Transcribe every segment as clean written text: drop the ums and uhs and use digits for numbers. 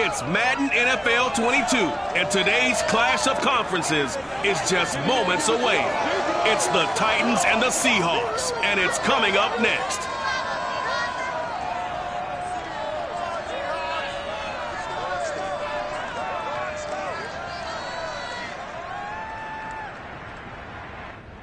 It's Madden NFL 22, and today's clash of conferences is just moments away. It's the Titans and the Seahawks, and it's coming up next.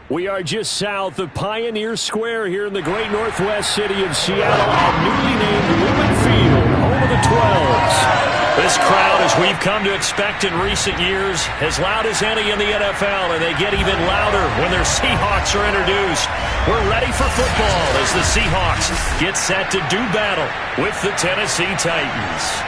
We are just south of Pioneer Square here in the great northwest city of Seattle at newly named Lumen Field, home of the 12s. This crowd, as we've come to expect in recent years, as loud as any in the NFL, and they get even louder when their Seahawks are introduced. We're ready for football as the Seahawks get set to do battle with the Tennessee Titans.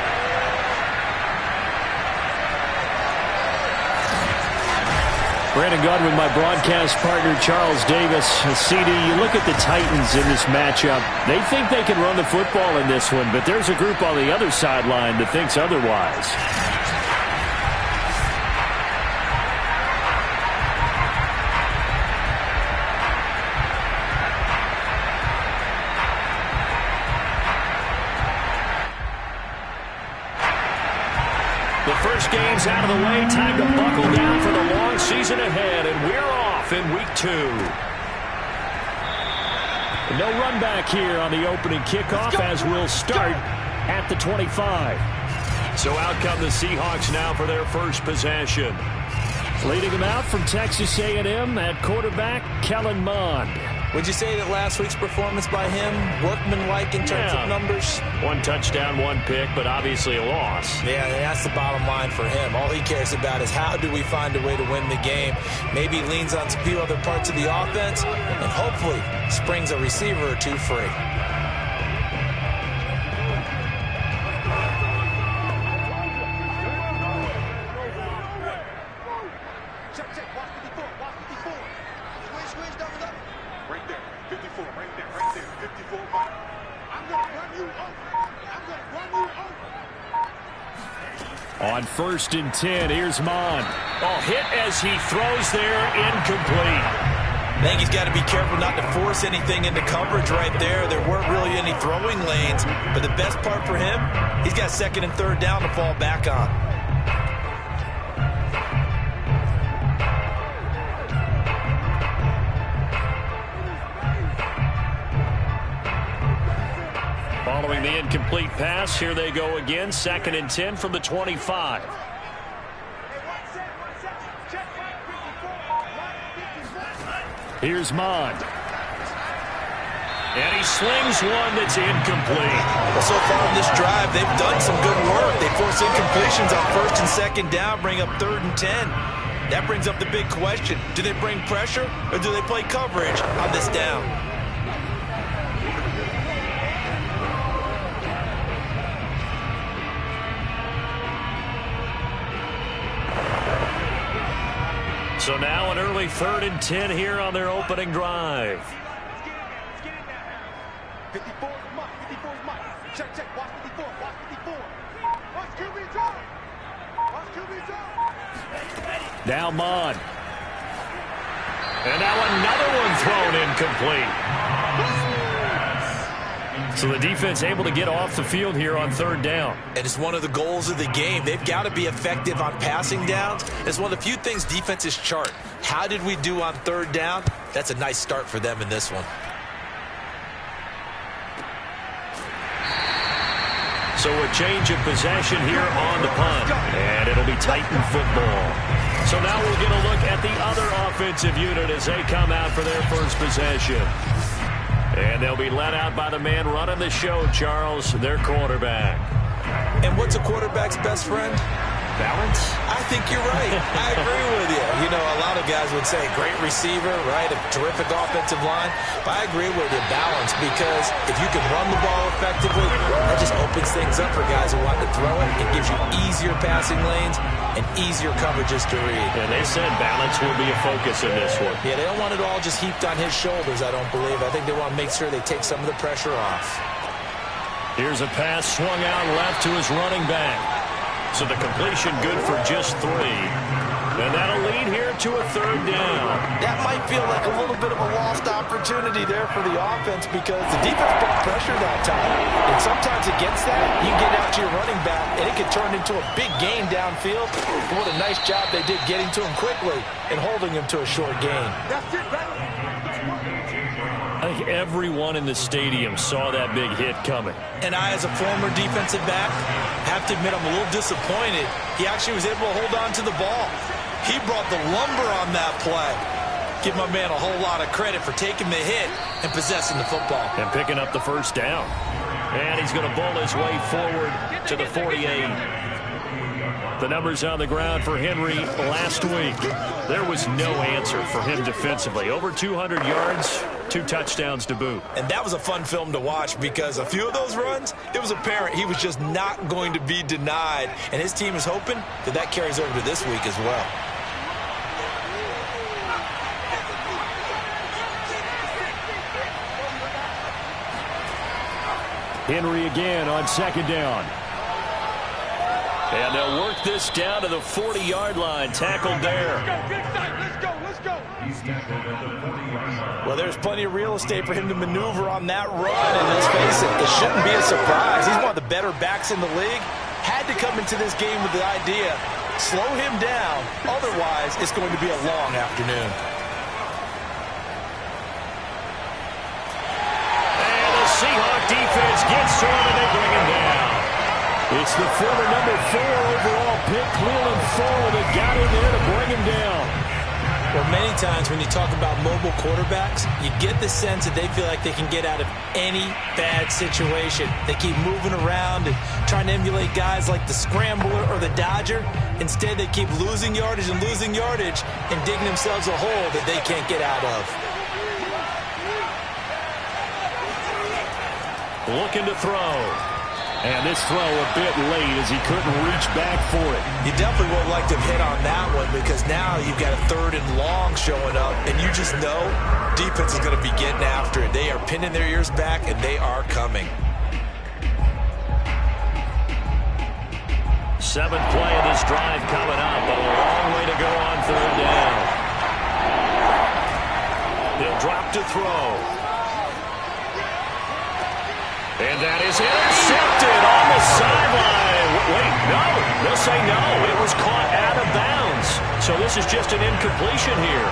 Brandon Godwin, my broadcast partner, Charles Davis. CD, you look at the Titans in this matchup. They think they can run the football in this one, but there's a group on the other sideline that thinks otherwise. The first game's out of the way. Time to buckle down for the long season ahead, and we're off in week 2. No run back here on the opening kickoff as we'll start at the 25. So out come the Seahawks now for their first possession. Leading them out from Texas A&M at quarterback, Kellen Mond. Would you say that last week's performance by him, workmanlike in terms of numbers? 1 touchdown, 1 pick, but obviously a loss. Yeah, that's the bottom line for him. All he cares about is how do we find a way to win the game. Maybe leans on a few other parts of the offense, and hopefully springs a receiver or 2 free. On 1st and 10, here's Mond. Oh, hit as he throws there, incomplete. I think he's got to be careful not to force anything into coverage right there. There weren't really any throwing lanes, but the best part for him, he's got 2nd and 3rd down to fall back on. Following the incomplete pass, here they go again. 2nd and 10 from the 25. Here's Mond. And he slings one that's incomplete. Well, so far in this drive, they've done some good work. They force incompletions on 1st and 2nd down, bring up 3rd and 10. That brings up the big question. Do they bring pressure or do they play coverage on this down? So now an early 3rd and 10 here on their opening drive. 54 is Mike. 54 is Mike. Check, check. Watch 54. Watch 54. Watch QB drop. Watch QB drop. Now Mond. And now another one thrown incomplete. So the defense able to get off the field here on 3rd down. And it's one of the goals of the game. They've got to be effective on passing downs. It's one of the few things defenses chart. How did we do on 3rd down? That's a nice start for them in this one. So a change of possession here on the punt. And it'll be Titan football. So now we'll get a look at the other offensive unit as they come out for their first possession. And they'll be led out by the man running the show, Charles, their quarterback. And what's a quarterback's best friend? Balance? I think you're right. I agree with you. You know, a lot of guys would say great receiver, right? A terrific offensive line. But I agree with you, balance, because if you can run the ball effectively, that just opens things up for guys who want to throw it. It gives you easier passing lanes and easier coverages to read. And they said balance will be a focus in this one. Yeah, they don't want it all just heaped on his shoulders, I don't believe. I think they want to make sure they take some of the pressure off. Here's a pass swung out left to his running back. So the completion good for just 3. And that'll lead here to a third down. That might feel like a little bit of a lost opportunity there for the offense because the defense brought pressure that time. And sometimes against that, you get out to your running back, and it can turn into a big gain downfield. But what a nice job they did getting to him quickly and holding him to a short gain. That's it, right? I think everyone in the stadium saw that big hit coming. And I, as a former defensive back, have to admit I'm a little disappointed. He actually was able to hold on to the ball. He brought the lumber on that play. Give my man a whole lot of credit for taking the hit and possessing the football. And picking up the first down. And he's going to bowl his way forward to the 48. The numbers on the ground for Henry last week. There was no answer for him defensively. Over 200 yards, 2 touchdowns to boot. And that was a fun film to watch because a few of those runs, it was apparent he was just not going to be denied. And his team is hoping that that carries over to this week as well. Henry again on second down. And they'll work this down to the 40-yard line. Tackled there. Let's go. Well, there's plenty of real estate for him to maneuver on that run. And let's face it, it shouldn't be a surprise. He's one of the better backs in the league. Had to come into this game with the idea, slow him down. Otherwise, it's going to be a long afternoon. And the Seahawks defense gets to him and they bring him down. It's the former number 4 overall pick, Cleveland Ford, that got in there to bring him down. Well, many times when you talk about mobile quarterbacks, you get the sense that they feel like they can get out of any bad situation. They keep moving around and trying to emulate guys like the Scrambler or the Dodger. Instead, they keep losing yardage and digging themselves a hole that they can't get out of. Looking to throw. And this throw a bit late as he couldn't reach back for it. You definitely would like to hit on that one because now you've got a 3rd and long showing up, and you just know defense is going to be getting after it. They are pinning their ears back, and they are coming. 7th play of this drive coming up, but a long way to go on 3rd down. They'll drop to throw. And that is intercepted on the sideline. Wait, no. They'll say no. It was caught out of bounds. So this is just an incompletion here.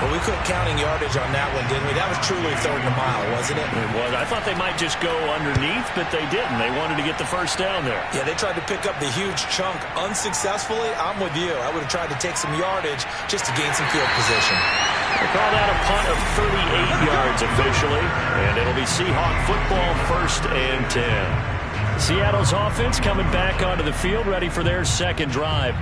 Well, we quit counting yardage on that one, didn't we? That was truly 3rd and a mile, wasn't it? It was. I thought they might just go underneath, but they didn't. They wanted to get the first down there. Yeah, they tried to pick up the huge chunk unsuccessfully. I'm with you. I would have tried to take some yardage just to gain some field position. They call that a punt of 38 yards officially, and it'll be Seahawk football 1st and 10. Seattle's offense coming back onto the field, ready for their second drive.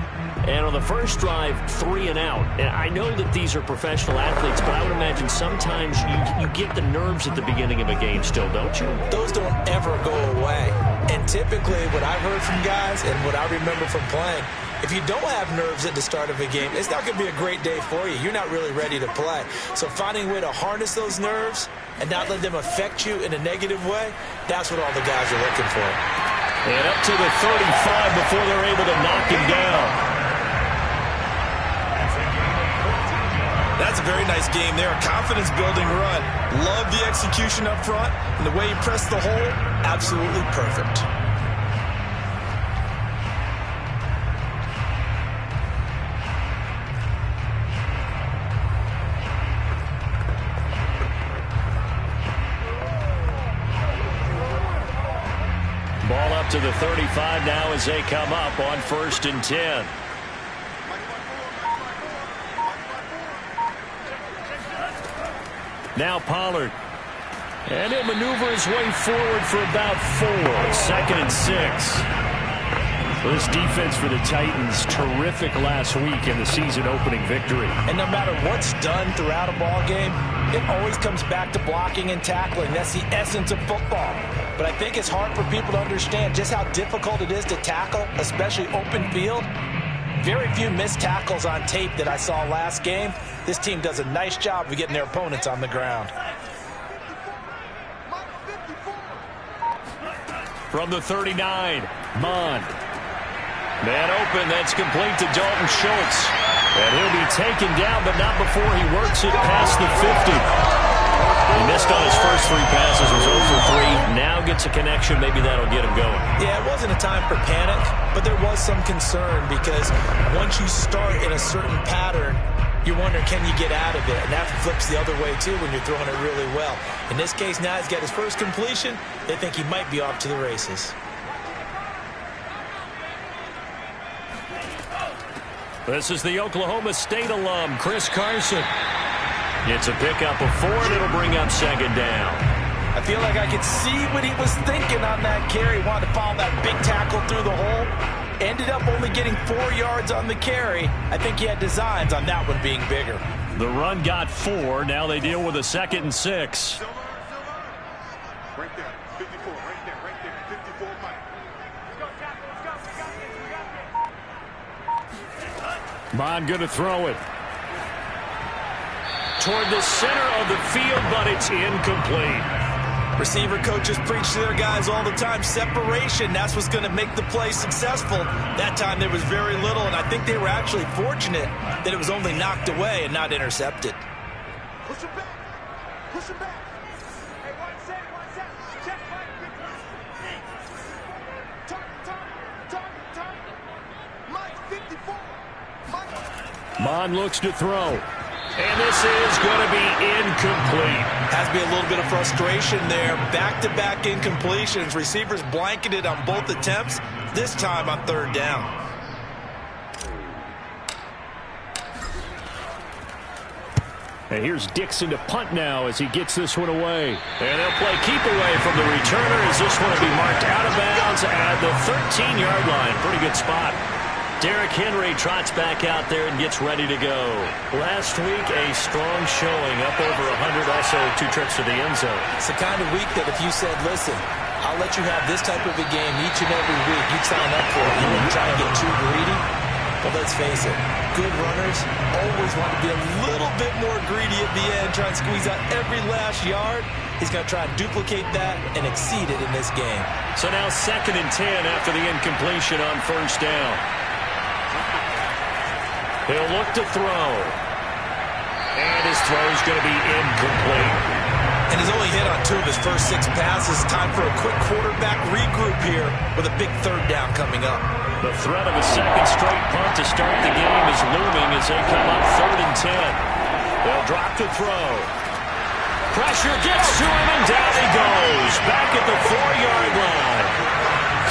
And on the first drive, 3 and out. And I know that these are professional athletes, but I would imagine sometimes you get the nerves at the beginning of a game still, don't you? Those don't ever go away. And typically what I've heard from guys and what I remember from playing, if you don't have nerves at the start of a game, it's not going to be a great day for you. You're not really ready to play. So finding a way to harness those nerves and not let them affect you in a negative way, that's what all the guys are looking for. And up to the 35 before they're able to knock him down. That's a very nice game there. A confidence-building run. Love the execution up front. And the way he pressed the hole, absolutely perfect. Ball up to the 35 now as they come up on 1st and 10. Now Pollard. And he'll maneuver his way forward for about 4. 2nd and 6. Well, this defense for the Titans, terrific last week in the season-opening victory. And no matter what's done throughout a ball game, it always comes back to blocking and tackling. That's the essence of football. But I think it's hard for people to understand just how difficult it is to tackle, especially open field. Very few missed tackles on tape that I saw last game. This team does a nice job of getting their opponents on the ground. From the 39, Mond. Man open, that's complete to Dalton Schultz. And he'll be taken down, but not before he works it past the 50. He missed on his first 3 passes, was 0 for 3. Now gets a connection. Maybe that'll get him going. Yeah, it wasn't a time for panic, but there was some concern because once you start in a certain pattern, you're wondering, can you get out of it? And that flips the other way, too, when you're throwing it really well. In this case, now he's got his first completion. They think he might be off to the races. This is the Oklahoma State alum, Chris Carson. It's a pickup of 4, and it'll bring up second down. I feel like I could see what he was thinking on that carry. Wanted to follow that big tackle through the hole. Ended up only getting 4 yards on the carry. I think he had designs on that one being bigger. The run got 4. Now they deal with a 2nd and 6. Right there, 54, right there, 54, Mike. Bond going to throw it toward the center of the field, but it's incomplete. Receiver coaches preach to their guys all the time. Separation, that's what's going to make the play successful. That time there was very little, and I think they were actually fortunate that it was only knocked away and not intercepted. Push him back. Push him back. Hey, one set. Check, Mike. Target. Mike, 54. Mike. Bond looks to throw. And this is going to be incomplete. Has to be a little bit of frustration there. Back-to-back incompletions. Receivers blanketed on both attempts, this time on 3rd down. And here's Dixon to punt now as he gets this one away. And they'll play keep away from the returner as this one will be marked out of bounds at the 13-yard line. Pretty good spot. Derrick Henry trots back out there and gets ready to go. Last week, a strong showing, up over 100, also 2 trips to the end zone. It's the kind of week that if you said, listen, I'll let you have this type of a game each and every week, you'd sign up for it. You wouldn't try to get too greedy. But let's face it, good runners always want to be a little bit more greedy at the end, try and squeeze out every last yard. He's going to try and duplicate that and exceed it in this game. So now 2nd and 10 after the incompletion on 1st down. He'll look to throw. And his throw is going to be incomplete. And he's only hit on 2 of his first 6 passes. Time for a quick quarterback regroup here with a big 3rd down coming up. The threat of a 2nd straight punt to start the game is looming as they come up 3rd and 10. They'll drop to throw. Pressure gets to him, and down he goes. Back at the 4-yard line.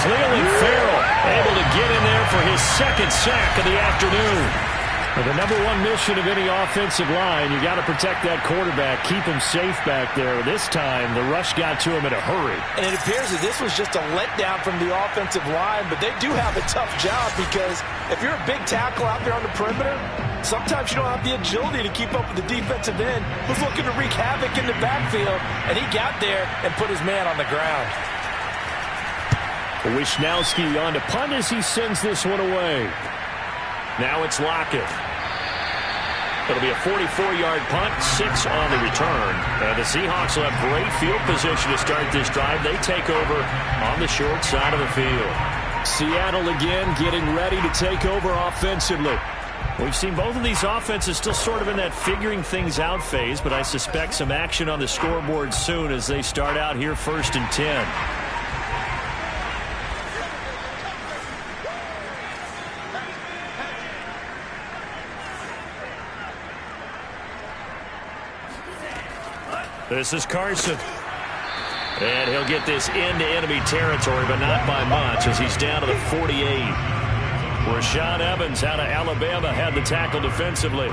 Clearly Farrell able to get in there for his 2nd sack of the afternoon. Well, the number 1 mission of any offensive line, you got to protect that quarterback, keep him safe back there. This time, the rush got to him in a hurry. And it appears that this was just a letdown from the offensive line, but they do have a tough job because if you're a big tackle out there on the perimeter, sometimes you don't have the agility to keep up with the defensive end who's looking to wreak havoc in the backfield, and he got there and put his man on the ground. Wishnowski on to punt as he sends this one away. Now it's Lockett. It'll be a 44-yard punt, 6 on the return. And the Seahawks will have great field position to start this drive. They take over on the short side of the field. Seattle again getting ready to take over offensively. We've seen both of these offenses still sort of in that figuring things out phase, but I suspect some action on the scoreboard soon as they start out here 1st and 10. This is Carson. And he'll get this into enemy territory, but not by much as he's down to the 48. Rashaan Evans out of Alabama had the tackle defensively.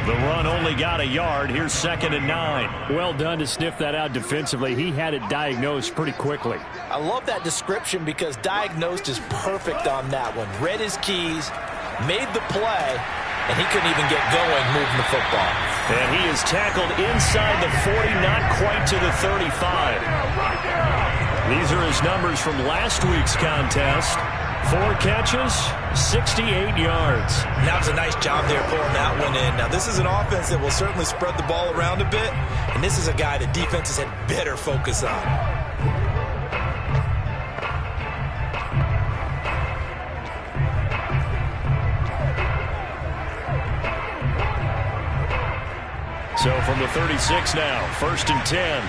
The run only got a yard. Here's 2nd and 9. Well done to sniff that out defensively. He had it diagnosed pretty quickly. I love that description because diagnosed is perfect on that one. Read his keys, made the play, and he couldn't even get going moving the football. And he is tackled inside the 40, not quite to the 35. These are his numbers from last week's contest. 4 catches, 68 yards. That was a nice job there pulling that one in. Now, this is an offense that will certainly spread the ball around a bit, and this is a guy that defenses had better focus on. So from the 36 now, 1st and 10.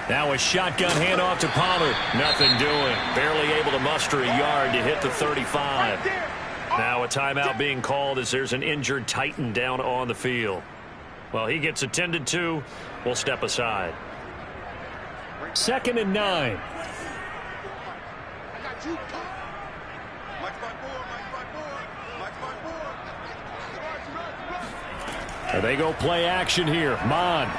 Now a shotgun handoff to Pollard. Nothing doing. Barely able to muster a yard to hit the 35. Now a timeout being called as there's an injured Titan down on the field. Well, he gets attended to. We'll step aside. 2nd and 9. And they go play action here. Mon.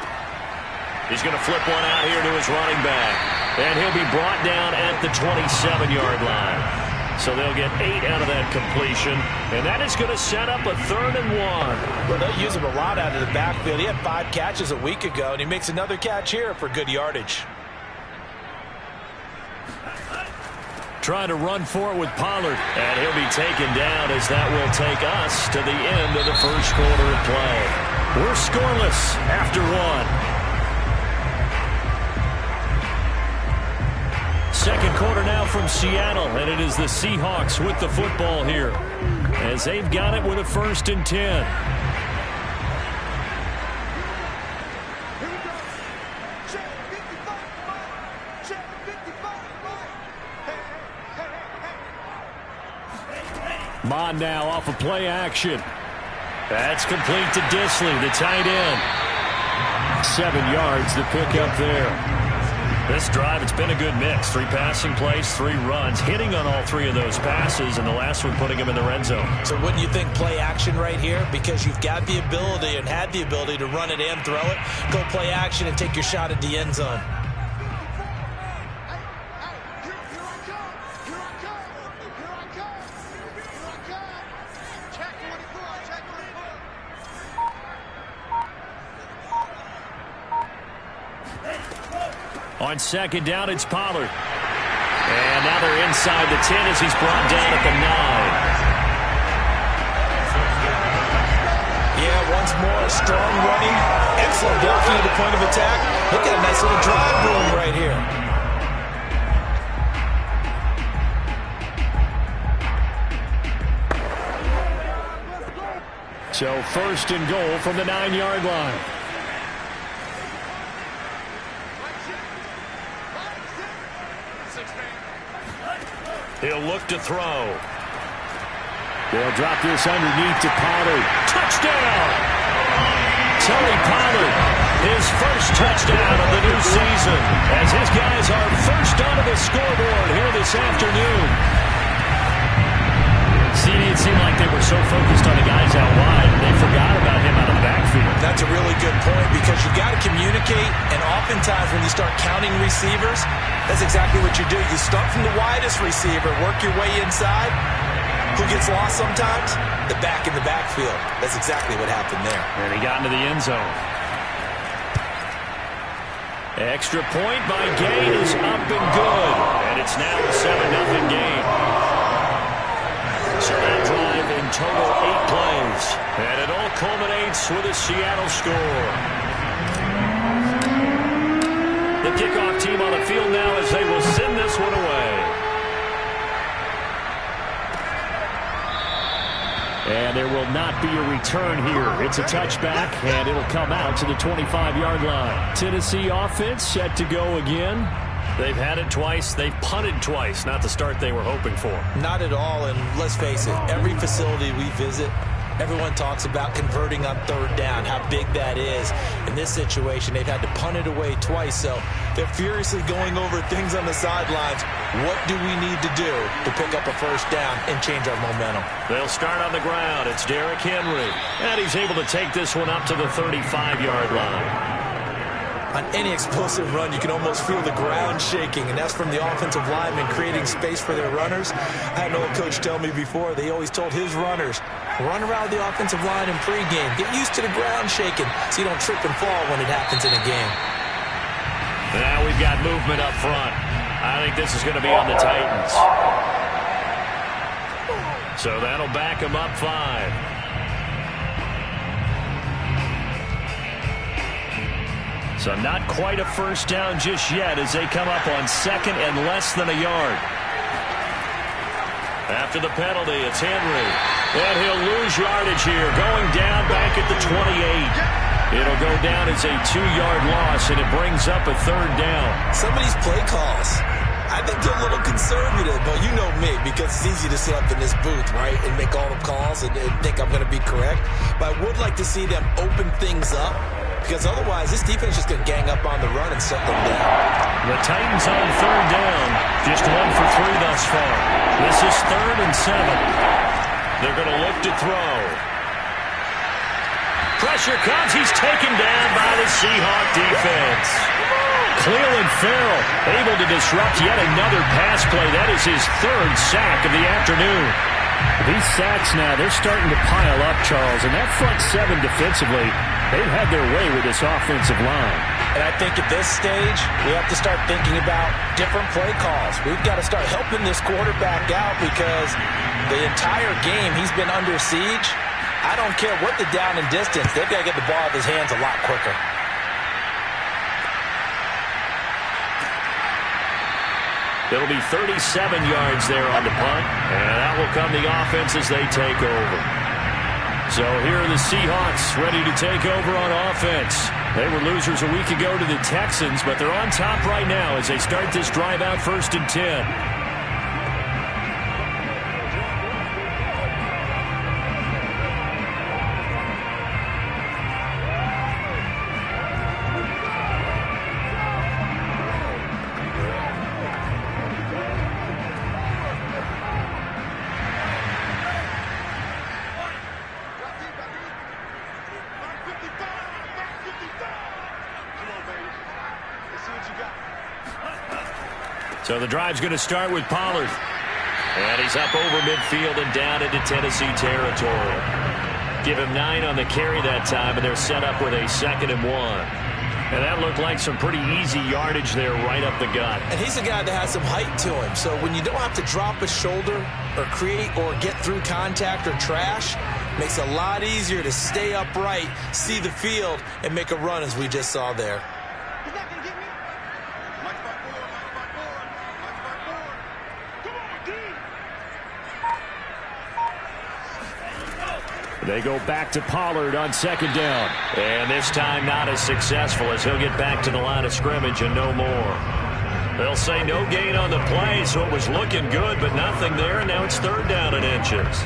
He's going to flip one out here to his running back. And he'll be brought down at the 27-yard line. So they'll get 8 out of that completion. And that is going to set up a 3rd and 1. Well, they'll use him a lot out of the backfield. He had 5 catches a week ago, and he makes another catch here for good yardage. Trying to run for it with Pollard. And he'll be taken down as that will take us to the end of the first quarter of play. We're scoreless after 1. Second quarter now from Seattle, and it is the Seahawks with the football here as they've got it with a 1st and 10. Mon now off of play action. That's complete to Disley, the tight end. 7 yards to pick up there. This drive, it's been a good mix. 3 passing plays, 3 runs, hitting on all 3 of those passes, and the last one putting him in the red zone. So wouldn't you think play action right here? Because you've got the ability and had the ability to run it and throw it. Go play action and take your shot at the end zone. On 2nd down, it's Pollard. And now they're inside the 10 as he's brought down at the 9. Yeah, once more, strong running, excellent blocking at the point of attack. Look at a nice little drive going right here. So 1st and goal from the 9-yard line. He'll look to throw. They'll drop this underneath to Pollard. Touchdown! Tony Pollard, his first touchdown of the new season, as his guys are first onto the scoreboard here this afternoon. See, it seemed like they were so focused on the guys out wide, they forgot about him out of the backfield. That's a really good point because you've got to communicate, and oftentimes when you start counting receivers, that's exactly what you do. You start from the widest receiver, work your way inside. Who gets lost sometimes? The back in the backfield. That's exactly what happened there. And he got into the end zone. Extra point by Gain is up and good. And it's now a 7-0 game. So that drive in total 8 plays. And it all culminates with a Seattle score. The kickoff team on the field now as they will send this one away. And there will not be a return here. It's a touchback, and it'll come out to the 25-yard line. Tennessee offense set to go again. They've had it twice. They've punted twice. Not the start they were hoping for. Not at all, and let's face it, every facility we visit, everyone talks about converting on 3rd down, how big that is. In this situation, they've had to punt it away twice, so they're furiously going over things on the sidelines. What do we need to do to pick up a 1st down and change our momentum? They'll start on the ground. It's Derrick Henry, and he's able to take this one up to the 35-yard line. On any explosive run, you can almost feel the ground shaking, and that's from the offensive linemen creating space for their runners. I had an old coach tell me before, they always told his runners, run around the offensive line in pregame. Get used to the ground shaking so you don't trip and fall when it happens in a game. Now we've got movement up front. I think this is going to be on the Titans. So that'll back them up 5. So not quite a 1st down just yet as they come up on 2nd and less than a yard. After the penalty, it's Henry. And he'll lose yardage here, going down back at the 28. It'll go down as a 2-yard loss, and it brings up a 3rd down. Some of these play calls, I think they're a little conservative, but you know me, because it's easy to sit up in this booth, right, and make all the calls and think I'm going to be correct. But I would like to see them open things up, because otherwise this defense is just going to gang up on the run and shut them down. The Titans on 3rd down, just 1 for 3 thus far. This is 3rd and 7. They're going to look to throw. Pressure comes. He's taken down by the Seahawk defense. Cleveland Farrell able to disrupt yet another pass play. That is his 3rd sack of the afternoon. These sacks now, they're starting to pile up, Charles. And that front 7 defensively, they've had their way with this offensive line. And I think at this stage, we have to start thinking about different play calls. We've got to start helping this quarterback out because the entire game he's been under siege. I don't care what the down and distance. They've got to get the ball out of his hands a lot quicker. It'll be 37 yards there on the punt, and that will come the offense as they take over. So here are the Seahawks ready to take over on offense. They were losers a week ago to the Texans, but they're on top right now as they start this drive out 1st and 10. So the drive's going to start with Pollard. And he's up over midfield and down into Tennessee territory. Give him 9 on the carry that time, and they're set up with a 2nd and 1. And that looked like some pretty easy yardage there right up the gut. And he's a guy that has some height to him. So when you don't have to drop a shoulder or create or get through contact or trash, makes it a lot easier to stay upright, see the field, and make a run as we just saw there. They go back to Pollard on 2nd down. And this time not as successful as he'll get back to the line of scrimmage and no more. They'll say no gain on the play, so it was looking good, but nothing there, and now it's 3rd down and inches.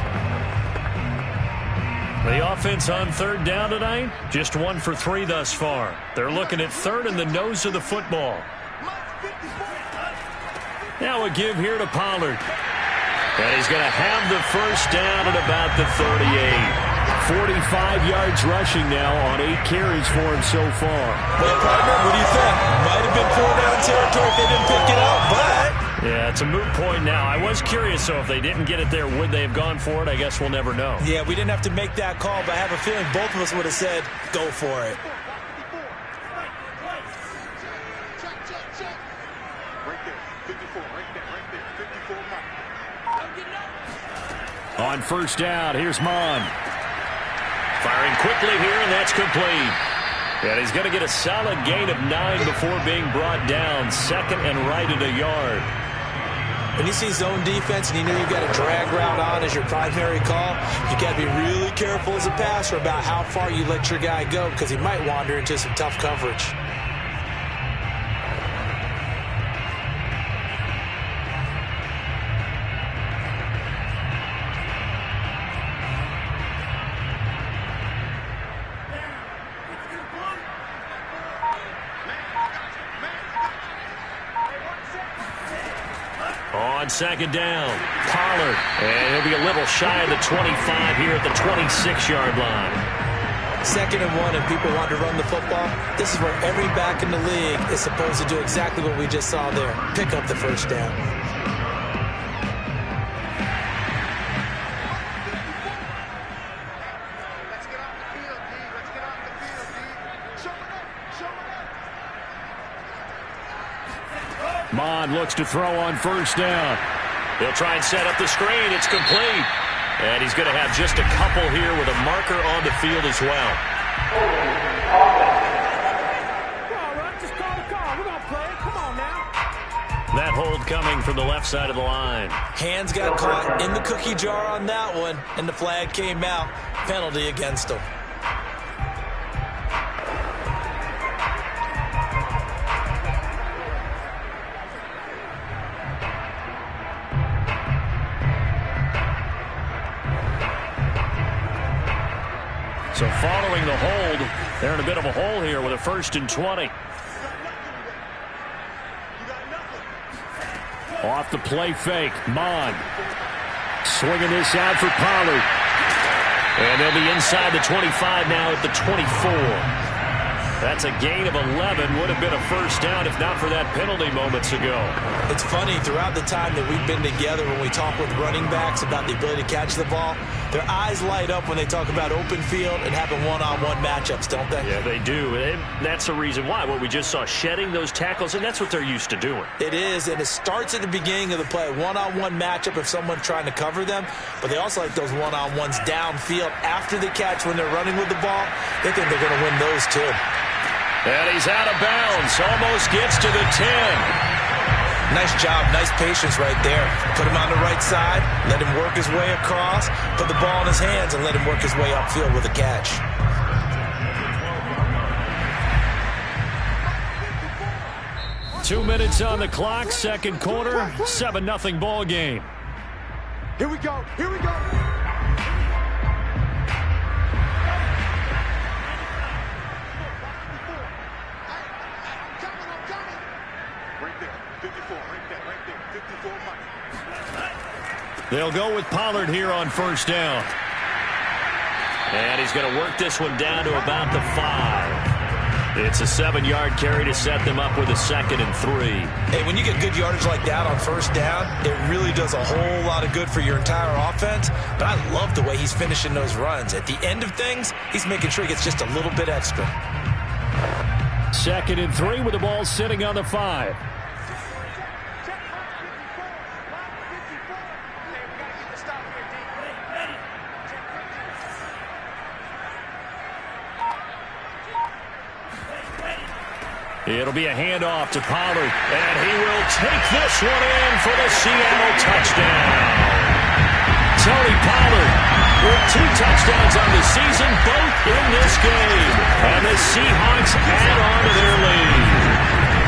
The offense on 3rd down tonight, just 1 for 3 thus far. They're looking at 3rd in the nose of the football. Now a give here to Pollard. And he's going to have the 1st down at about the 38. 45 yards rushing now on 8 carries for him so far. Well, partner, what do you think? Might have been 4-down territory if they didn't pick it up, but... Yeah, it's a moot point now. I was curious, so if they didn't get it there, would they have gone for it? I guess we'll never know. Yeah, we didn't have to make that call, but I have a feeling both of us would have said, go for it. On 1st down, here's Mon. Firing quickly here, and that's complete. And he's going to get a solid gain of 9 before being brought down. 2nd and right at a yard. When you see zone defense and you know you've got a drag route on as your primary call, you got to be really careful as a passer about how far you let your guy go because he might wander into some tough coverage. On 2nd down, Pollard. And he'll be a little shy of the 25 here at the 26-yard line. 2nd and 1 and people want to run the football. This is where every back in the league is supposed to do exactly what we just saw there. Pick up the 1st down. Mon looks to throw on 1st down. He'll try and set up the screen. It's complete. And he's going to have just a couple here with a marker on the field as well. That hold coming from the left side of the line. Hands got caught in the cookie jar on that one, and the flag came out. Penalty against him. So following the hold, they're in a bit of a hole here with a 1st and 20. Off the play fake, Mon. Swinging this out for Pollard. And they'll be inside the 25 now at the 24. That's a gain of 11. Would have been a 1st down if not for that penalty moments ago. It's funny, throughout the time that we've been together, when we talk with running backs about the ability to catch the ball, their eyes light up when they talk about open field and having one-on-one matchups, don't they? Yeah, they do. And that's the reason why. What we just saw, shedding those tackles, and that's what they're used to doing. It is, and it starts at the beginning of the play. One-on-one matchup if someone's trying to cover them, but they also like those one-on-ones downfield after the catch when they're running with the ball. They think they're going to win those too. And he's out of bounds. Almost gets to the 10. Nice job. Nice patience right there. Put him on the right side. Let him work his way across. Put the ball in his hands and let him work his way upfield with a catch. Two minutes on the clock. Second quarter. 7-0 ball game. Here we go. Here we go. They'll go with Pollard here on 1st down. And he's going to work this one down to about the 5. It's a 7-yard carry to set them up with a 2nd and 3. Hey, when you get good yardage like that on 1st down, it really does a whole lot of good for your entire offense. But I love the way he's finishing those runs. At the end of things, he's making sure he gets just a little bit extra. 2nd and 3 with the ball sitting on the 5. It'll be a handoff to Pollard, and he will take this one in for the Seattle touchdown. Tony Pollard with 2 touchdowns on the season, both in this game. And the Seahawks add on to their lead.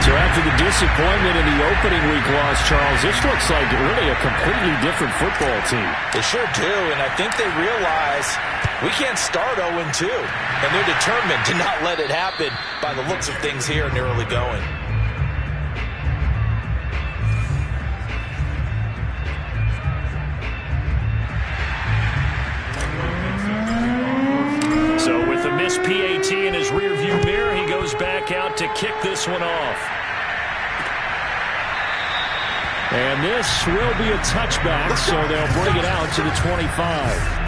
So after the disappointment in the opening week loss, Charles, this looks like really a completely different football team. They sure do, and I think they realize we can't start 0-2, and they're determined to not let it happen by the looks of things here in the early going. So with a missed PAT in his rearview mirror, he goes back out to kick this one off. And this will be a touchback, so they'll bring it out to the 25.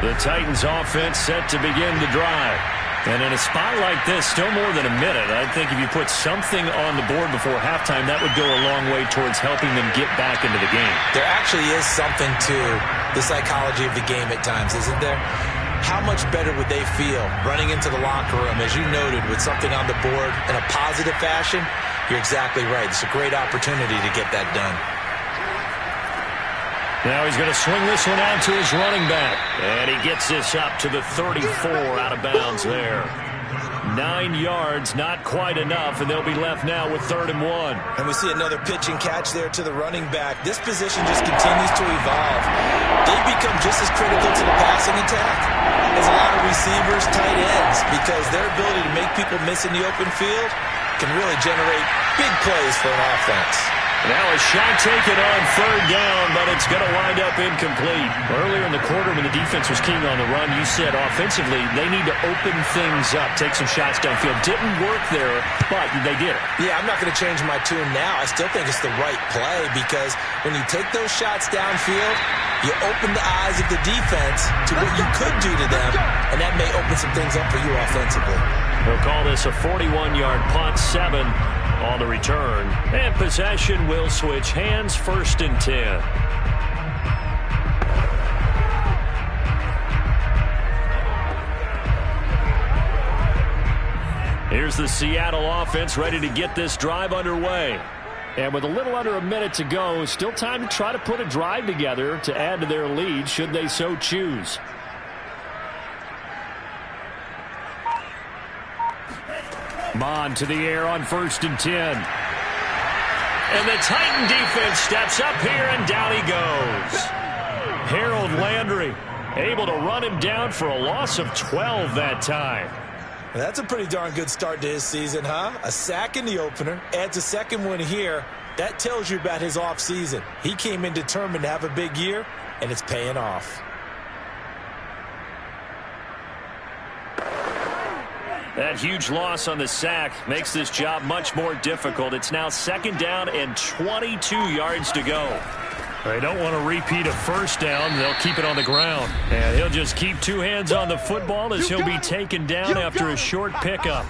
The Titans offense set to begin the drive. And in a spot like this, still more than a minute, I think if you put something on the board before halftime, that would go a long way towards helping them get back into the game. There actually is something to the psychology of the game at times, isn't there? How much better would they feel running into the locker room, as you noted, with something on the board in a positive fashion? You're exactly right. It's a great opportunity to get that done. Now he's going to swing this one out to his running back. And he gets this up to the 34 out of bounds there. 9 yards, not quite enough, and they'll be left now with 3rd and 1. And we see another pitch and catch there to the running back. This position just continues to evolve. They become just as critical to the passing attack as a lot of receivers, tight ends, because their ability to make people miss in the open field can really generate big plays for an offense. Now a shot taken on 3rd down, but it's going to wind up incomplete. Earlier in the quarter when the defense was keen on the run, you said offensively they need to open things up, take some shots downfield. Didn't work there, but they did it. Yeah, I'm not going to change my tune now. I still think it's the right play because when you take those shots downfield, you open the eyes of the defense to what you could do to them, and that may open some things up for you offensively. We'll call this a 41-yard punt, 7 on the return. And possession will switch hands, 1st and 10. Here's the Seattle offense ready to get this drive underway. And with a little under a minute to go, still time to try to put a drive together to add to their lead should they so choose. Mon to the air on 1st and 10. And the Titan defense steps up here, and down he goes. Harold Landry able to run him down for a loss of 12 that time. That's a pretty darn good start to his season, huh? A sack in the opener, adds a second one here. That tells you about his offseason. He came in determined to have a big year, and it's paying off. That huge loss on the sack makes this job much more difficult. It's now 2nd down and 22 yards to go. They don't want to repeat a first down. They'll keep it on the ground. And he'll just keep 2 hands on the football as he'll be taken down after a short pickup.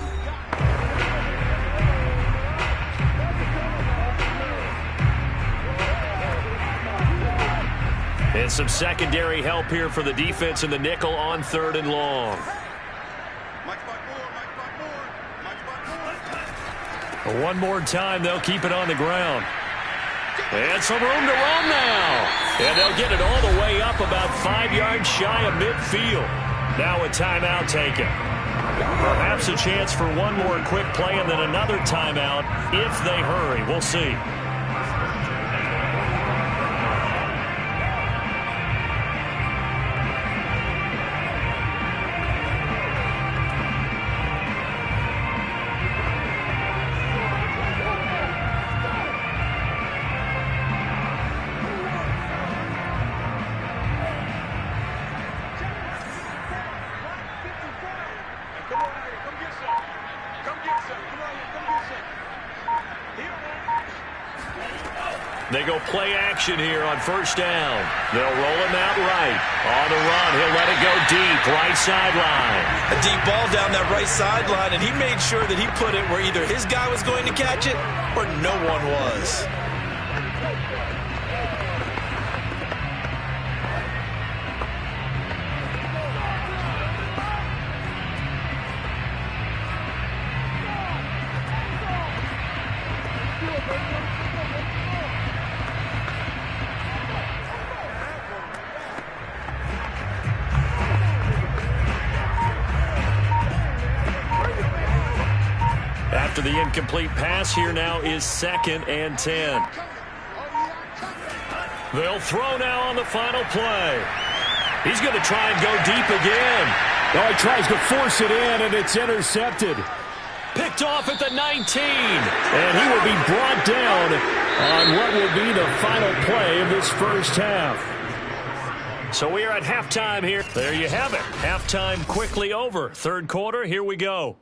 And some secondary help here for the defense in the nickel on 3rd and long. One more time, they'll keep it on the ground. And some room to run now. And they'll get it all the way up about 5 yards shy of midfield. Now a timeout taken. Perhaps a chance for one more quick play and then another timeout if they hurry. We'll see. They go play action here on 1st down. They'll roll him out right. On the run, he'll let it go deep, right sideline. A deep ball down that right sideline, and he made sure that he put it where either his guy was going to catch it or no one was. After the incomplete pass, here now is 2nd and 10. They'll throw now on the final play. He's going to try and go deep again. Oh, he tries to force it in, and it's intercepted. Picked off at the 19. And he will be brought down on what will be the final play of this first half. So we are at halftime here. There you have it. Halftime quickly over. 3rd quarter, here we go.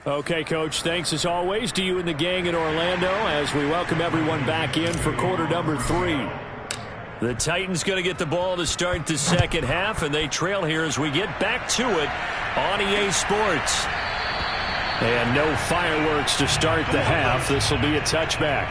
Okay, Coach, thanks as always to you and the gang in Orlando as we welcome everyone back in for quarter number 3. The Titans going to get the ball to start the second half, and they trail here as we get back to it on EA Sports. And no fireworks to start the half. This will be a touchback.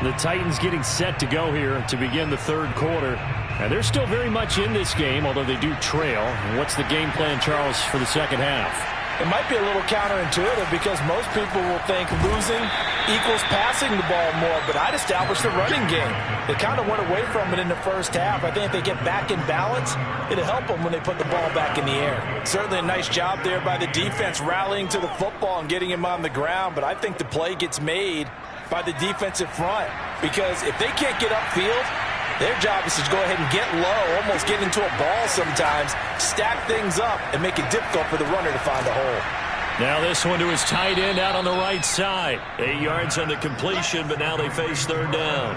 The Titans getting set to go here to begin the 3rd quarter. And they're still very much in this game, although they do trail. What's the game plan, Charles, for the second half? It might be a little counterintuitive because most people will think losing equals passing the ball more, but I'd establish the running game. They kind of went away from it in the first half. I think if they get back in balance, it'll help them when they put the ball back in the air. Certainly a nice job there by the defense rallying to the football and getting him on the ground, but I think the play gets made by the defensive front because if they can't get upfield, their job is to go ahead and get low, almost get into a ball sometimes, stack things up, and make it difficult for the runner to find a hole. Now this one to his tight end out on the right side. 8 yards on the completion, but now they face 3rd down.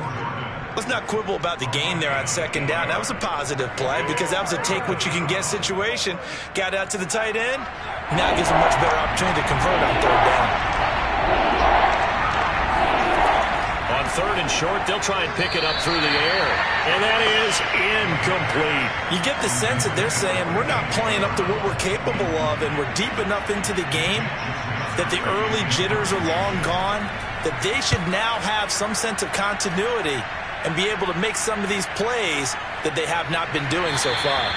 Let's not quibble about the gain there on 2nd down. That was a positive play because that was a take-what-you-can-get situation. Got out to the tight end. Now it gives a much better opportunity to convert on 3rd down. On 3rd and short, they'll try and pick it up through the air. And that is incomplete. You get the sense that they're saying we're not playing up to what we're capable of and we're deep enough into the game that the early jitters are long gone, that they should now have some sense of continuity and be able to make some of these plays that they have not been doing so far.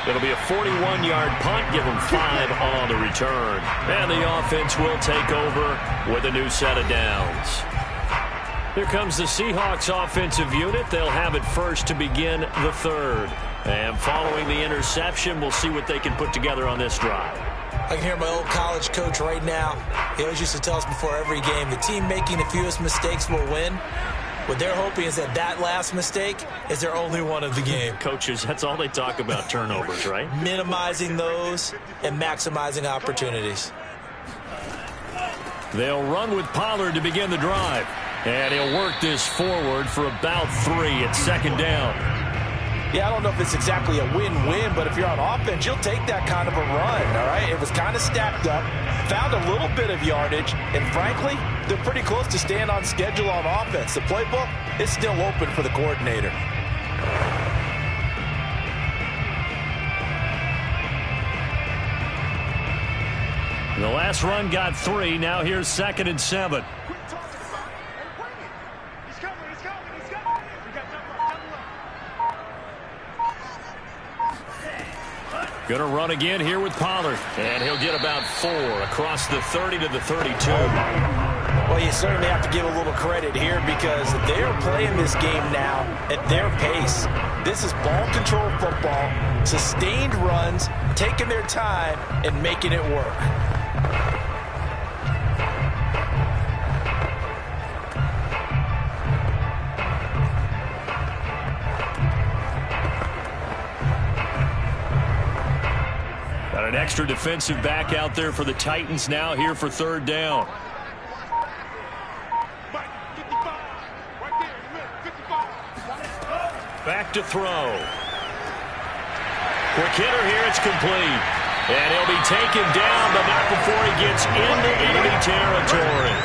It'll be a 41-yard punt. Give them 5 on the return. And the offense will take over with a new set of downs. Here comes the Seahawks offensive unit. They'll have it first to begin the third. And following the interception, we'll see what they can put together on this drive. I can hear my old college coach right now. He always used to tell us before every game, the team making the fewest mistakes will win. What they're hoping is that that last mistake is their only one of the game. Coaches, that's all they talk about, turnovers, right? Minimizing those and maximizing opportunities. They'll run with Pollard to begin the drive. And he'll work this forward for about 3 at second down. Yeah, I don't know if it's exactly a win-win, but if you're on offense, you'll take that kind of a run, all right? It was kind of stacked up, found a little bit of yardage, and frankly, they're pretty close to staying on schedule on offense. The playbook is still open for the coordinator. The last run got 3. Now here's 2nd and 7. Going to run again here with Pollard. And he'll get about 4 across the 30 to the 32. Well, you certainly have to give a little credit here because they're playing this game now at their pace. This is ball control football, sustained runs, taking their time, and making it work. An extra defensive back out there for the Titans now here for 3rd down. Back to throw. Quick hitter here, it's complete. And he'll be taken down, but not before he gets into enemy territory.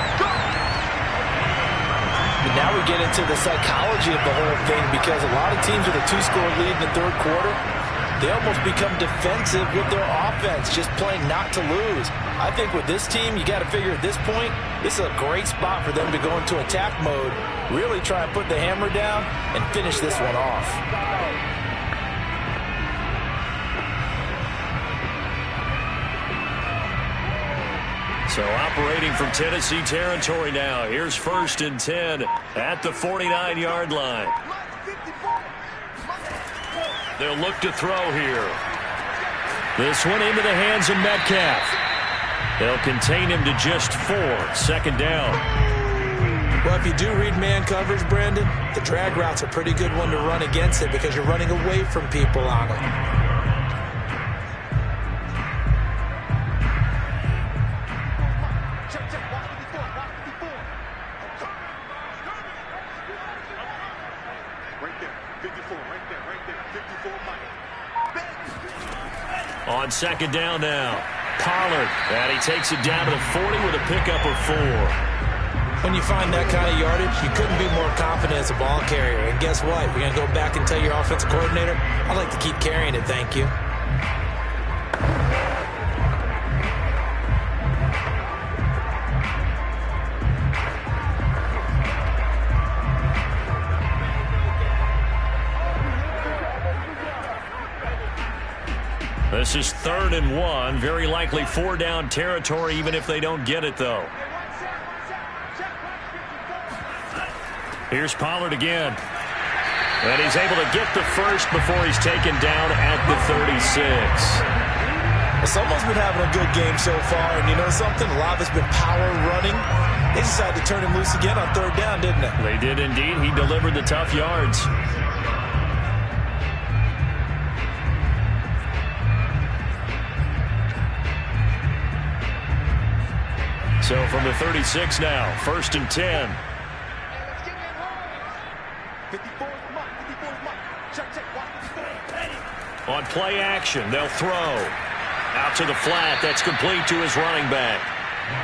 And now we get into the psychology of the whole thing because a lot of teams with a 2-score lead in the 3rd quarter, they almost become defensive with their offense, just playing not to lose. I think with this team, you got to figure at this point, this is a great spot for them to go into attack mode, really try and put the hammer down and finish this one off. So operating from Tennessee territory now. Here's 1st and 10 at the 49-yard line. They'll look to throw here. This one into the hands of Metcalf. They'll contain him to just 4. 2nd down. Well, if you do read man coverage, Brandon, the drag route's a pretty good one to run against it because you're running away from people on it. On 2nd down now, Pollard, and he takes it down to the 40 with a pickup of 4. When you find that kind of yardage, you couldn't be more confident as a ball carrier. And guess what? You're going to go back and tell your offensive coordinator, I'd like to keep carrying it, thank you. This is 3rd and 1. Very likely 4 down territory, even if they don't get it, though. Here's Pollard again. And he's able to get the first before he's taken down at the 36. Someone's been having a good game so far, and you know something? A lot of it's been power running. They decided to turn him loose again on 3rd down, didn't they? They did indeed. He delivered the tough yards. So from the 36 now, 1st and 10. On play action, they'll throw. Out to the flat, that's complete to his running back.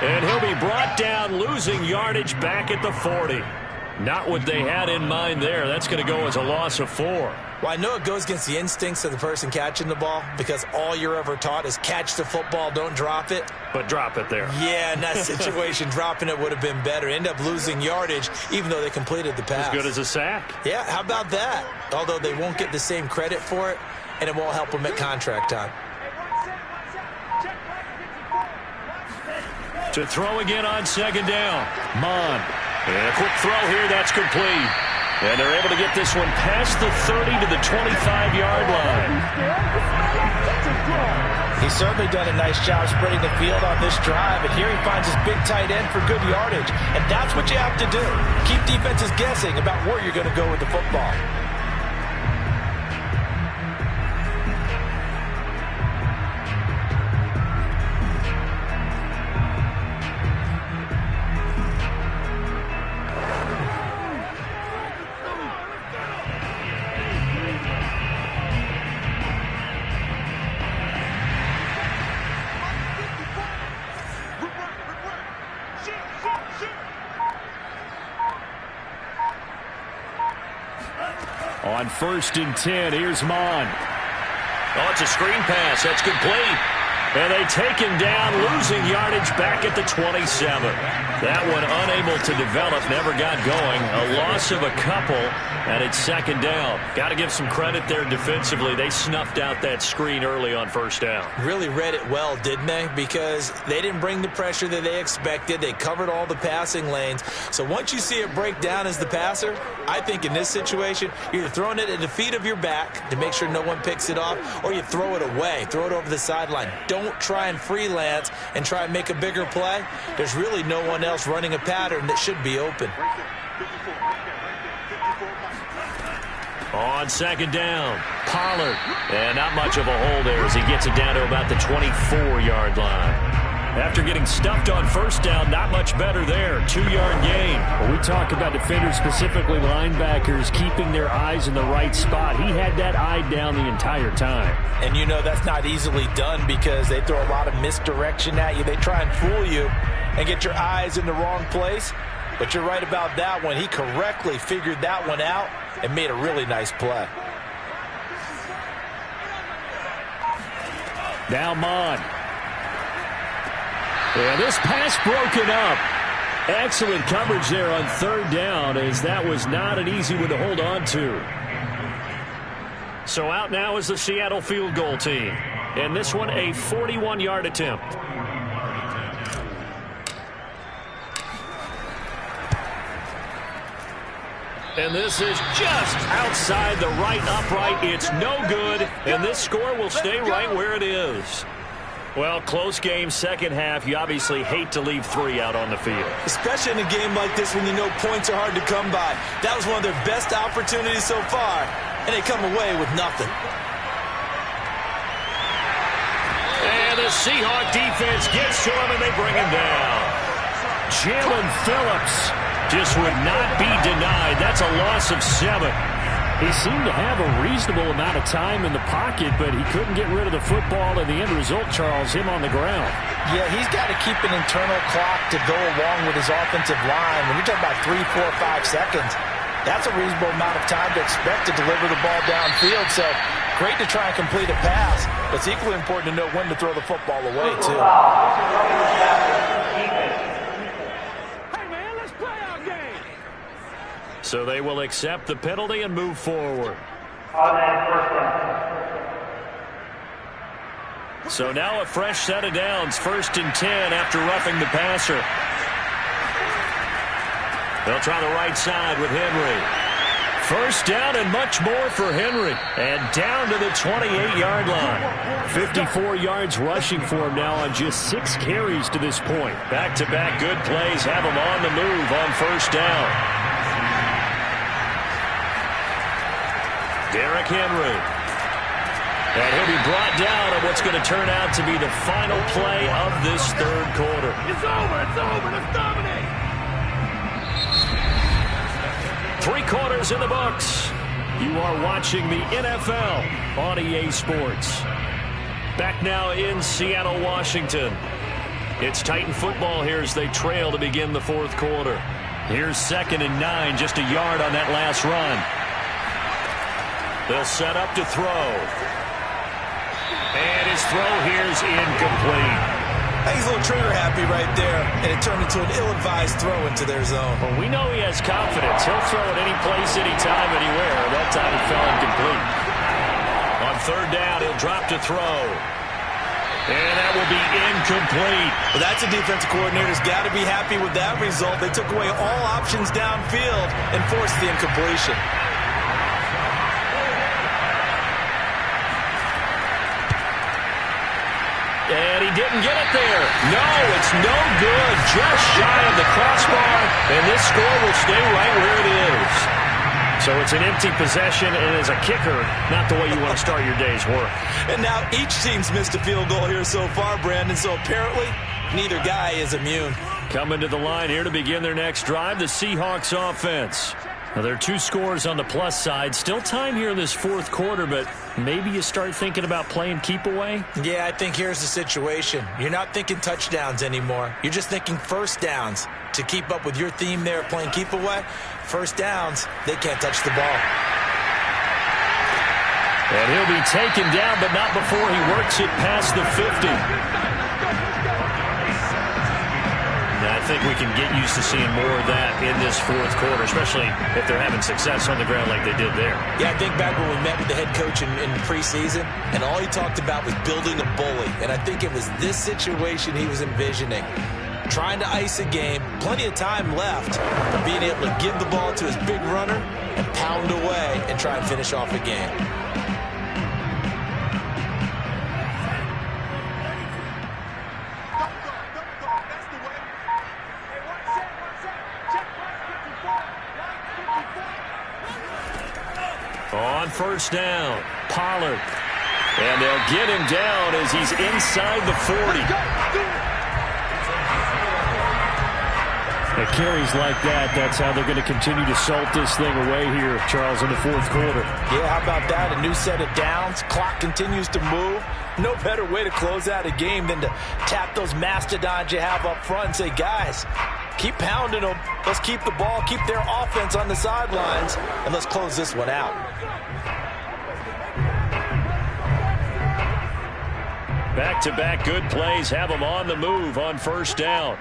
And he'll be brought down, losing yardage back at the 40. Not what they had in mind there. That's going to go as a loss of 4. Well, I know it goes against the instincts of the person catching the ball because all you're ever taught is catch the football, don't drop it. But drop it there. Yeah, in that situation, dropping it would have been better. End up losing yardage, even though they completed the pass. As good as a sack. Yeah, how about that? Although they won't get the same credit for it, and it won't help them at contract time. To throw again on 2nd down. Mon. And a quick throw here, that's complete. And they're able to get this one past the 30 to the 25-yard line. He's certainly done a nice job spreading the field on this drive, and here he finds his big tight end for good yardage. And that's what you have to do. Keep defenses guessing about where you're going to go with the football. On 1st and 10, here's Mon. Oh, it's a screen pass. That's complete. And they take him down, losing yardage back at the 27. That one unable to develop, never got going. A loss of a couple, and it's 2nd down. Got to give some credit there defensively. They snuffed out that screen early on 1st down. Really read it well, didn't they? Because they didn't bring the pressure that they expected. They covered all the passing lanes. So once you see it break down as the passer, I think in this situation, you're either throwing it at the feet of your back to make sure no one picks it off, or you throw it away, throw it over the sideline. Don't try and freelance and try and make a bigger play. There's really no one else running a pattern that should be open. On 2nd down, Pollard. And not much of a hole there as he gets it down to about the 24-yard line. After getting stuffed on 1st down, not much better there. 2-yard gain. Well, we talk about defenders, specifically linebackers, keeping their eyes in the right spot. He had that eye down the entire time. And you know that's not easily done because they throw a lot of misdirection at you. They try and fool you and get your eyes in the wrong place. But you're right about that one. He correctly figured that one out and made a really nice play. Now Mon. And this pass broken up. Excellent coverage there on 3rd down, as that was not an easy one to hold on to. So out now is the Seattle field goal team. And this one a 41-yard attempt. And this is just outside the right upright. It's no good, and this score will stay right where it is. Well, close game, 2nd half. You obviously hate to leave 3 out on the field. Especially in a game like this when you know points are hard to come by. That was one of their best opportunities so far, and they come away with nothing. And the Seahawks defense gets to him, and they bring him down. Jalen Phillips just would not be denied. That's a loss of 7. He seemed to have a reasonable amount of time in the pocket, but he couldn't get rid of the football, and the end result, Charles, him on the ground. Yeah, he's got to keep an internal clock to go along with his offensive line. When you're talking about 3, 4, 5 seconds, that's a reasonable amount of time to expect to deliver the ball downfield. So great to try and complete a pass, but it's equally important to know when to throw the football away, too. So they will accept the penalty and move forward. So now a fresh set of downs, 1st and 10 after roughing the passer. They'll try the right side with Henry. 1st down and much more for Henry. And down to the 28-yard line. 54 yards rushing for him now on just 6 carries to this point. Back-to-back good plays have him on the move on 1st down. Derrick Henry. And he'll be brought down on what's going to turn out to be the final play of this 3rd quarter. It's over. It's over. Let's dominate. 3 quarters in the books. You are watching the NFL on EA Sports. Back now in Seattle, Washington. It's Titan football here as they trail to begin the 4th quarter. Here's 2nd and 9, just a yard on that last run. They'll set up to throw. And his throw here's incomplete. He's a little trigger happy right there, and it turned into an ill-advised throw into their zone. Well, we know he has confidence. He'll throw it any place, anytime, anywhere. That time it fell incomplete. On 3rd down, he'll drop to throw. And that will be incomplete. Well, that's a defensive coordinator's got to be happy with that result. They took away all options downfield and forced the incompletion. And he didn't get it there. No, it's no good. Just shy of the crossbar. And this score will stay right where it is. So it's an empty possession, and as a kicker, not the way you want to start your day's work. And now each team's missed a field goal here so far, Brandon, so apparently neither guy is immune. Coming to the line here to begin their next drive, the Seahawks offense. Now, there are 2 scores on the plus side. Still time here in this 4th quarter, but maybe you start thinking about playing keep away? Yeah, I think here's the situation. You're not thinking touchdowns anymore. You're just thinking first downs. To keep up with your theme there, playing keep away, first downs, they can't touch the ball. And he'll be taken down, but not before he works it past the 50. Now, I think we can get used to seeing more of that in this 4th quarter, especially if they're having success on the ground like they did there. Yeah, I think back when we met with the head coach in preseason, and all he talked about was building a bully. And I think it was this situation he was envisioning. Trying to ice a game, plenty of time left, but being able to give the ball to his big runner and pound away and try and finish off a game. On 1st down, Pollard. And they'll get him down as he's inside the 40. Carries like that, that's how they're going to continue to salt this thing away here, Charles, in the 4th quarter. Yeah, how about that? A new set of downs. Clock continues to move. No better way to close out a game than to tap those mastodons you have up front and say, guys, keep pounding them. Let's keep the ball, keep their offense on the sidelines, and let's close this one out. Back-to-back good plays have them on the move on 1st down.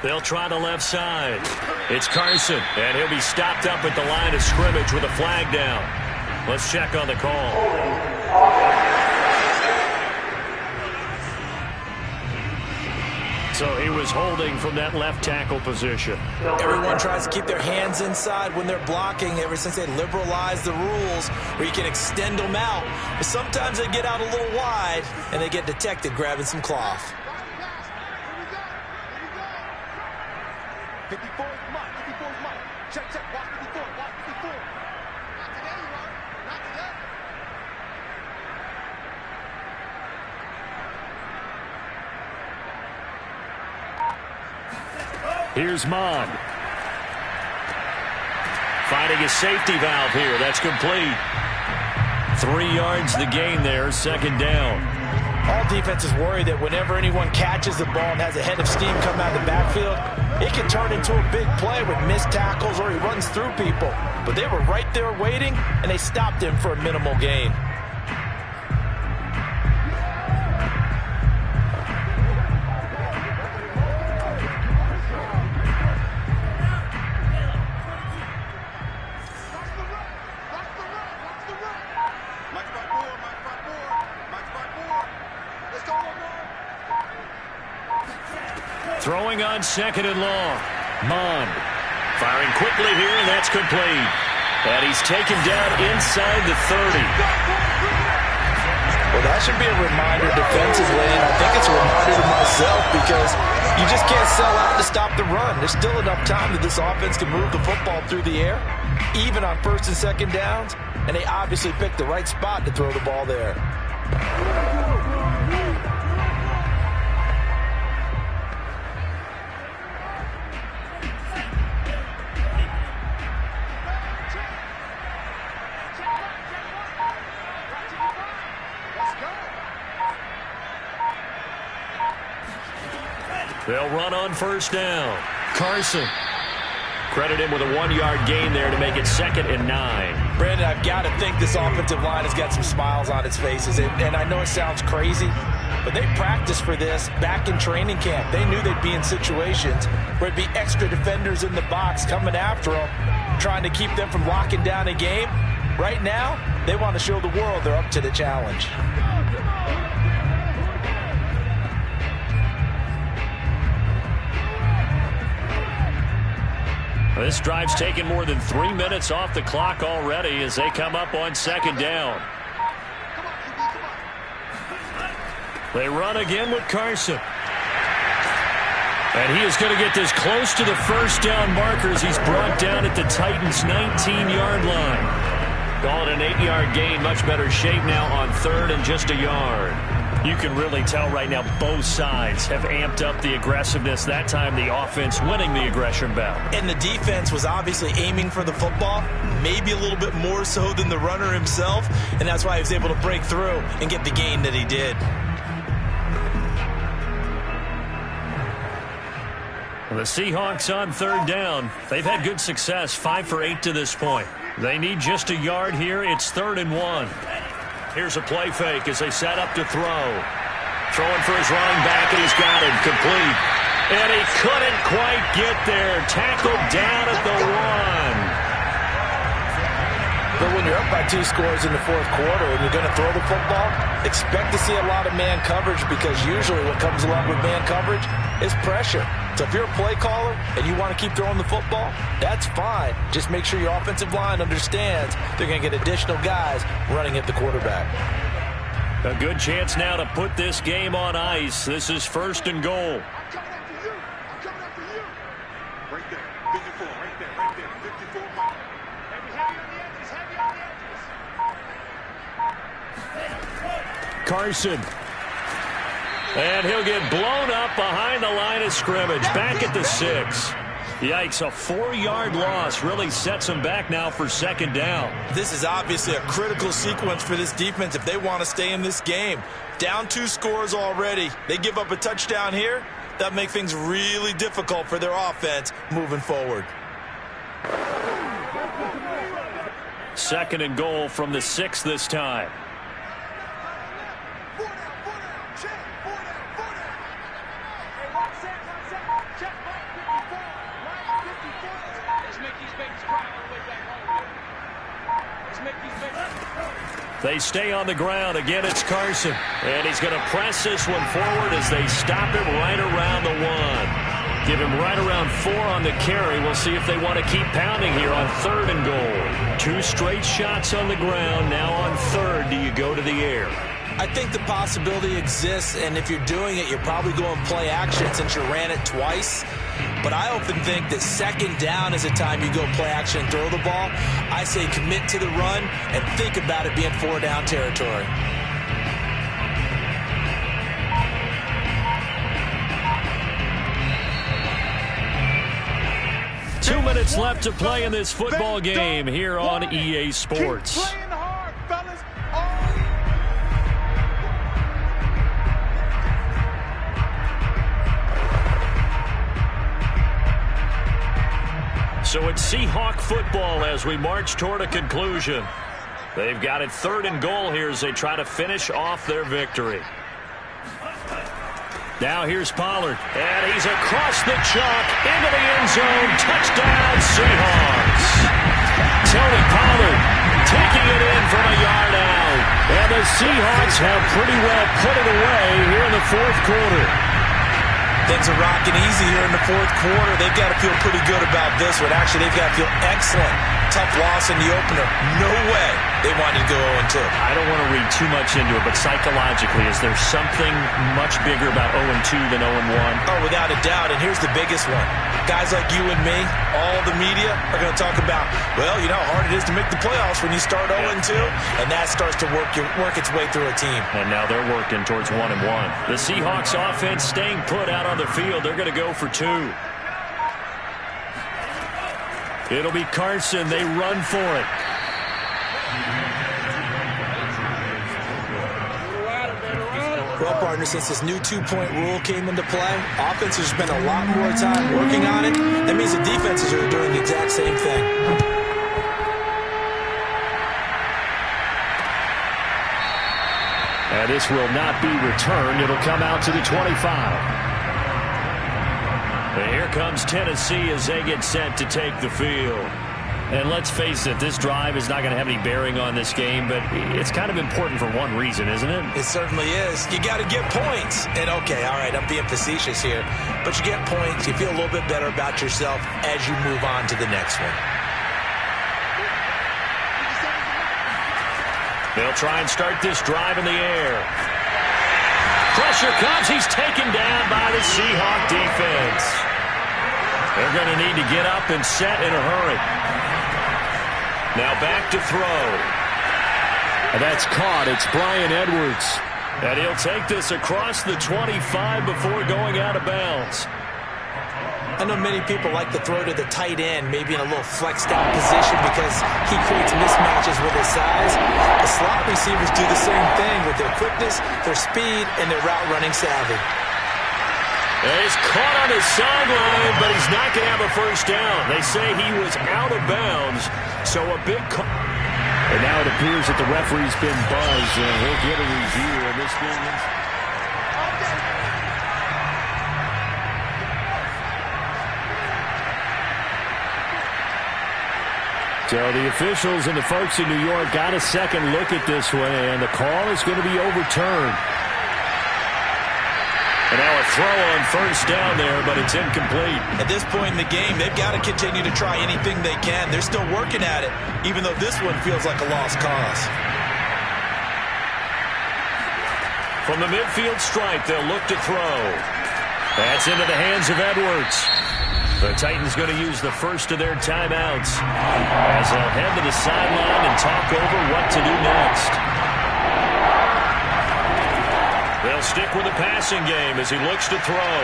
They'll try the left side. It's Carson, and he'll be stopped up at the line of scrimmage with a flag down. Let's check on the call. So he was holding from that left tackle position. Everyone tries to keep their hands inside when they're blocking ever since they liberalized the rules where you can extend them out. But sometimes they get out a little wide, and they get detected grabbing some cloth. 54 is Mike. 54 is Mike. Check, check. Watch 54. Watch 54. Not today, bro. Not today. Here's Mon. Finding a safety valve here. That's complete. 3 yards the gain there. 2nd down. All defenses worry that whenever anyone catches the ball and has a head of steam come out of the backfield, it can turn into a big play with missed tackles or he runs through people. But they were right there waiting, and they stopped him for a minimal gain. Throwing on 2nd and long. Mon firing quickly here, and that's complete. And he's taken down inside the 30. Well, that should be a reminder defensively, and I think it's a reminder to myself because you just can't sell out to stop the run. There's still enough time that this offense can move the football through the air, even on 1st and 2nd downs, and they obviously picked the right spot to throw the ball there. They'll run on first down. Carson. Credit him with a 1-yard gain there to make it 2nd and 9. Brandon, I've got to think this offensive line has got some smiles on its faces. And I know it sounds crazy, but they practiced for this back in training camp. They knew they'd be in situations where there'd be extra defenders in the box coming after them, trying to keep them from locking down a game. Right now, they want to show the world they're up to the challenge. This drive's taken more than 3 minutes off the clock already as they come up on 2nd down. They run again with Carson. And he is going to get this close to the first down markers. He's brought down at the Titans' 19-yard line. Call it an 8-yard gain. Much better shape now on 3rd and just a yard. You can really tell right now both sides have amped up the aggressiveness. That time the offense winning the aggression battle. And the defense was obviously aiming for the football, maybe a little bit more so than the runner himself, and that's why he was able to break through and get the gain that he did. The Seahawks on 3rd down. They've had good success, 5 for 8 to this point. They need just a yard here. It's 3rd and 1. Here's a play fake as they set up to throw. Throwing for his running back, and he's got it complete. And he couldn't quite get there. Tackled down at the 1. But when you're up by 2 scores in the 4th quarter and you're going to throw the football, expect to see a lot of man coverage, because usually what comes along with man coverage is pressure. So if you're a play caller and you want to keep throwing the football, that's fine. Just make sure your offensive line understands they're going to get additional guys running at the quarterback. A good chance now to put this game on ice. This is 1st and goal. I'm coming after you. I'm coming after you. Right there. 54. Right there. Right there. 54 mile. Heavy on the edges. Heavy on the edges. Carson. And he'll get blown up behind the line of scrimmage. Back at the 6. Yikes, a 4-yard loss really sets them back now for 2nd down. This is obviously a critical sequence for this defense if they want to stay in this game. Down 2 scores already. They give up a touchdown here. That make things really difficult for their offense moving forward. 2nd and goal from the 6 this time. They stay on the ground. Again, it's Carson. And he's going to press this one forward as they stop him right around the 1. Give him right around 4 on the carry. We'll see if they want to keep pounding here on 3rd and goal. 2 straight shots on the ground. Now on 3rd, do you go to the air? I think the possibility exists, and if you're doing it, you're probably going play action since you ran it twice. But I often think that 2nd down is a time you go play action and throw the ball. I say commit to the run and think about it being 4-down territory. Two minutes left to play in this football game here on EA Sports. Keep playing hard, fellas. So it's Seahawk football as we march toward a conclusion. They've got it 3rd and goal here as they try to finish off their victory. Now here's Pollard, and he's across the chalk into the end zone. Touchdown, Seahawks. Tony Pollard taking it in from a yard out. And the Seahawks have pretty well put it away here in the 4th quarter. Things are rocking easy here in the 4th quarter. They've got to feel pretty good about this one. Actually, they've got to feel excellent. Tough loss in the opener. No way they wanted to go 0-2. I don't want to read too much into it, but psychologically, is there something much bigger about 0-2 than 0-1? Oh, without a doubt, and here's the biggest one. Guys like you and me, all the media, are going to talk about, well, you know how hard it is to make the playoffs when you start 0-2, and that starts to work its way through a team. And now they're working towards 1-1. The Seahawks offense staying put out on the field. They're going to go for 2. It'll be Carson. They run for it. Well, partner, since this new two-point rule came into play, offenses spend a lot more time working on it. That means the defenses are doing the exact same thing. And this will not be returned. It'll come out to the 25. And here comes Tennessee as they get set to take the field. And let's face it, this drive is not going to have any bearing on this game, but it's kind of important for one reason, isn't it? It certainly is. You got to get points. And, okay, all right, I'm being facetious here, but you get points. You feel a little bit better about yourself as you move on to the next one. They'll try and start this drive in the air. Pressure comes. He's taken down by the Seahawk defense. They're going to need to get up and set in a hurry. Now back to throw. And that's caught. It's Bryan Edwards. And he'll take this across the 25 before going out of bounds. I know many people like to throw to the tight end, maybe in a little flexed out position because he creates mismatches with his size. The slot receivers do the same thing with their quickness, their speed, and their route running savvy. And he's caught on his sideline, but he's not going to have a first down. They say he was out of bounds, so a big call. And now it appears that the referee's been buzzed, and he'll get a review of this game. So the officials and the folks in New York got a second look at this one, and the call is going to be overturned. And now a throw on first down there, but it's incomplete. At this point in the game, they've got to continue to try anything they can. They're still working at it, even though this one feels like a lost cause. From the midfield stripe, they'll look to throw. That's into the hands of Edwards. The Titans going to use the first of their timeouts as they'll head to the sideline and talk over what to do next. They'll stick with the passing game as he looks to throw.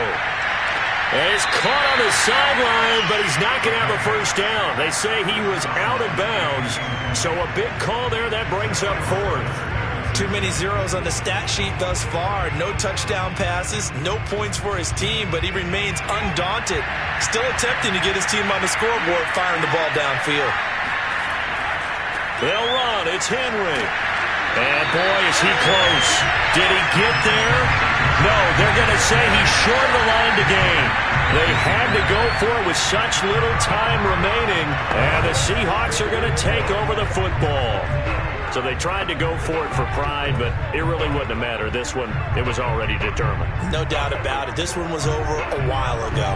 And he's caught on the sideline, but he's not going to have a first down. They say he was out of bounds, so a big call there that brings up fourth. Too many zeros on the stat sheet thus far. No touchdown passes, no points for his team, but he remains undaunted. Still attempting to get his team on the scoreboard, firing the ball downfield. They'll run. It's Henry. And, boy, is he close. Did he get there? No, they're going to say he's short of the line to gain. They had to go for it with such little time remaining, and the Seahawks are going to take over the football. So they tried to go for it for pride, but it really wouldn't have mattered. This one, it was already determined. No doubt about it. This one was over a while ago.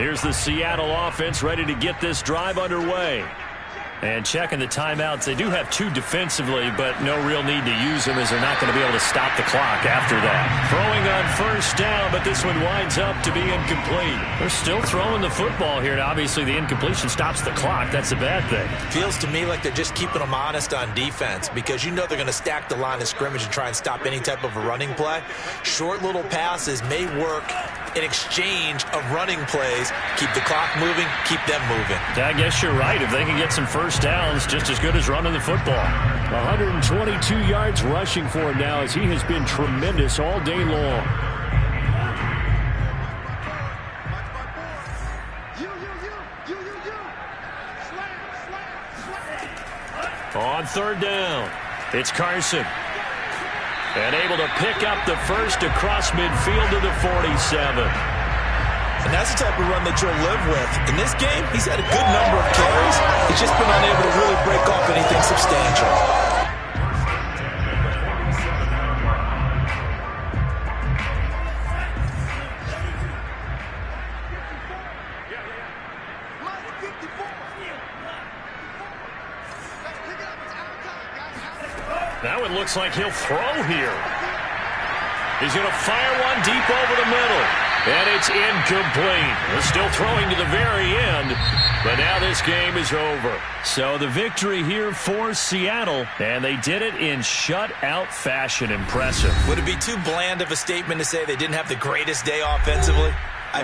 Here's the Seattle offense ready to get this drive underway. And checking the timeouts, they do have two defensively, but no real need to use them as they're not going to be able to stop the clock after that. Throwing on first down, but this one winds up to be incomplete. They're still throwing the football here, and obviously the incompletion stops the clock. That's a bad thing. Feels to me like they're just keeping them honest on defense because you know they're going to stack the line of scrimmage and try and stop any type of a running play. Short little passes may work in exchange of running plays. Keep the clock moving, keep them moving. I guess you're right. If they can get some first downs, just as good as running the football. 122 yards rushing for him now as he has been tremendous all day long. On third down, it's Carson. And able to pick up the first across midfield to the 47. And that's the type of run that you'll live with. In this game, he's had a good number of carries. He's just been unable to really break off anything substantial. Now it looks like he'll throw here. He's going to fire one deep over the middle. And it's incomplete. They're still throwing to the very end, but now this game is over. So the victory here for Seattle, and they did it in shutout fashion. Impressive. Would it be too bland of a statement to say they didn't have the greatest day offensively?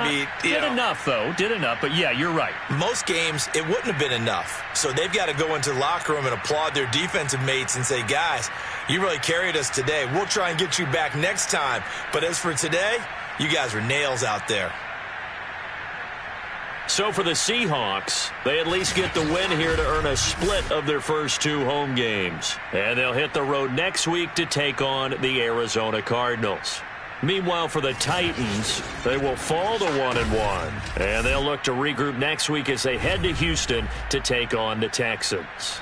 I mean, did enough, though. Did enough. But, yeah, you're right. Most games, it wouldn't have been enough. So they've got to go into the locker room and applaud their defensive mates and say, guys, you really carried us today. We'll try and get you back next time. But as for today, you guys were nails out there. So for the Seahawks, they at least get the win here to earn a split of their first 2 home games. And they'll hit the road next week to take on the Arizona Cardinals. Meanwhile, for the Titans, they will fall to 1-1. And they'll look to regroup next week as they head to Houston to take on the Texans.